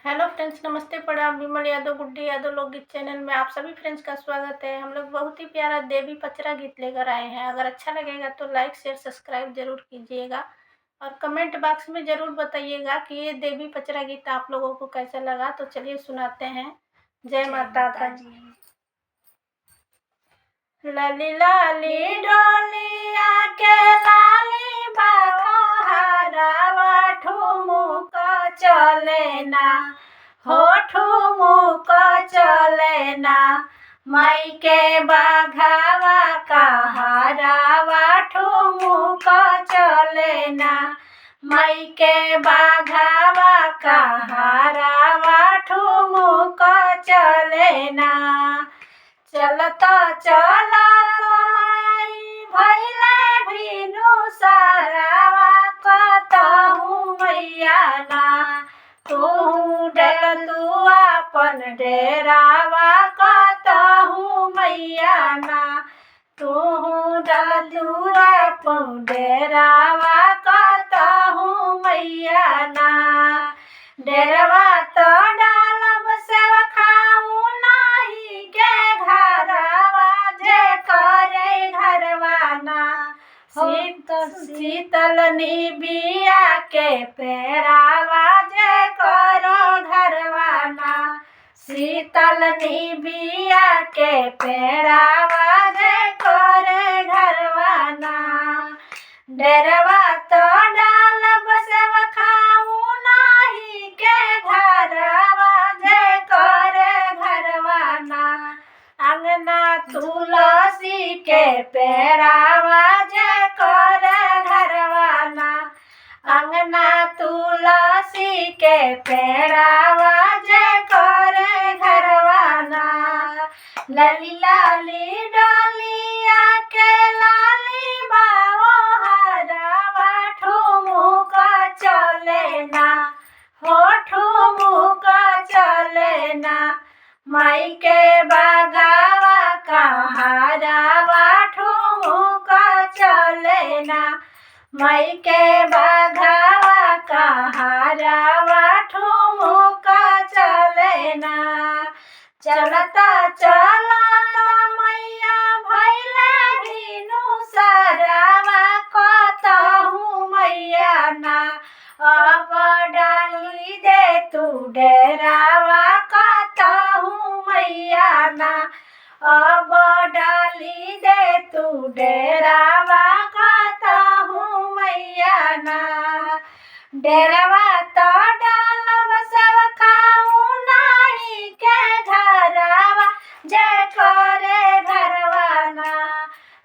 Hello friends, नमस्ते, प्रणाम। विमल यादव, गुड्डी यादव लोकगीत चैनल में आप सभी फ्रेंड्स का स्वागत है। हम लोग बहुत ही प्यारा देवी पचरा गीत लेकर आए हैं। अगर अच्छा लगेगा तो लाइक शेयर सब्सक्राइब जरूर कीजिएगा और कमेंट बॉक्स में ज़रूर बताइएगा कि ये देवी पचरा गीत आप लोगों को कैसा लगा। तो चलिए सुनाते हैं। जय माता दी। लाली लाली डोलिया के लाली बाबा ठुमुक चले ना, हो ठुमुक चले ना। माई के बाघावा कहारावा ठुमुक चले ना। माई के बाघावा कहारावा ठुमुक चले ना। चलता चलत माई भैले भीनु सारावा कतहु मैया ना। तू डलतू अपन डेरावा कतहु मैया ना। तू डलतू अपन डेरावा कतहु मैया ना। डेरवा तो डालब सेवखाऊ नाही के घरवा जे करे घरवाना। शीतल निबिया के पेड़ावा जे करो घरवाना। शीतल निबिया के पेड़ावा जे करे घरवाना। डेरवा तो डालब सेवखाऊ नाही के घरवा जे करे घरवाना। अंगना तुलसी के पेड़ावा जे करे घरवाना। अंगना तुलसी के पेड़ावा जे करे घरवाना। लाली लाली डोलिया के लाली बाओ हरावा ठुमुक चले ना, हो ठुमुक चले ना। माई के बाघावा कहारावा ठुमुक चले ना। माई के बाघावा कहारावा ठुमुक चले ना। चलता चलत मैया भैले भीनु सारावा कतहु मैया ना। अब डाली दे तू डेरावा कतहु मैया ना। अब डाली दे तू डेरावा कतहु मैया ना। डेरवा तो डालब सेवखाऊ नाही के घरवा जे करे घरवाना,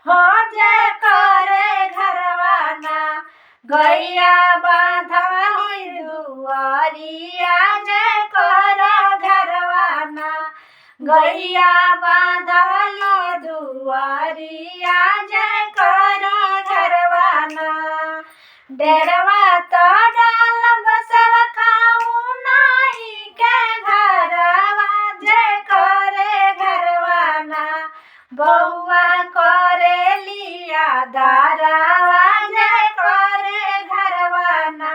हो जे करे घरवाना। गैया बांधली दुआरिया जे कर घरवाना। गैया बांधली दुआरिया जे कर घरवाना। डेरवा तो डालब सेवखाऊ नाही के घरवा जे करे घरवाना। बउआ करे लिया दारावा जे करे घरवाना।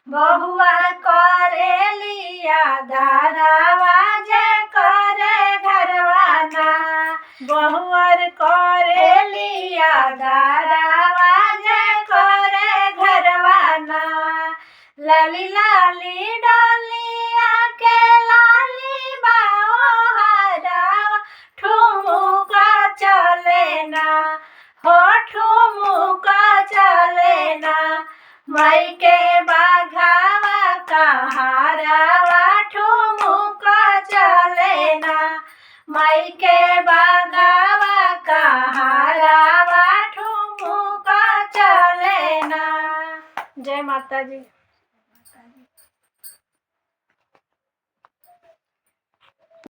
बहुआ करे लिया दारावा जे करे घरवाना। बहुअर करे लिया दारावा जे करे घरवाना। लाली लाली डोलिया के लाली बाओ हरावा ठुमुक चले ना, हो ठुमुक चले ना। माई के बाघावा कहारावा ठुमुक चले ना। माई के बाघावा कहारावा ठुमुक चले ना। जय माता जी।